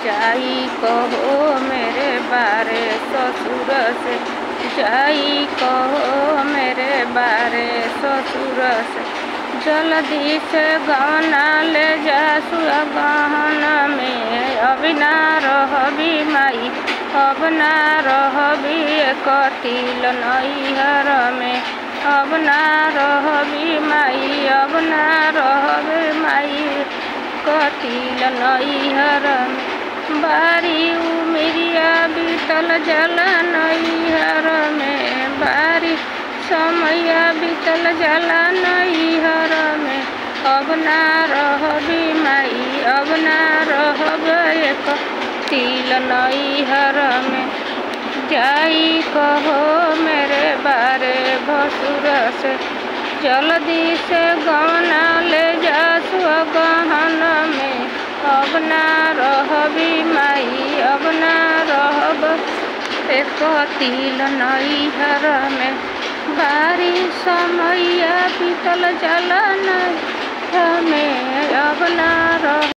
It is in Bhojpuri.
जाई कहो मेरे बारे ससुर से, जाई कहो मेरे बारे ससुर से। जल्दी से गहना ले जा सुगहन में, अब ना रहबी माई अब ना रहबी कटिल नैहर में, अब ना रहबी माई अब ना रहबी माई कटिल नैहर में। बारी उमिरिया बीतल जला नैहर में, बारी समय बीतल जला नैहर में, अब ना रहबी माई अब ना रहबे कटिल नैहर में। जाई कहो मेरे बारे भसुर से, जल्दी से गहना ले जा सुगहन में, अब ना रहबी माई अब ना रहब कटिल नैहर में। बारी समय बीतल जला नैहर में, अब ना रह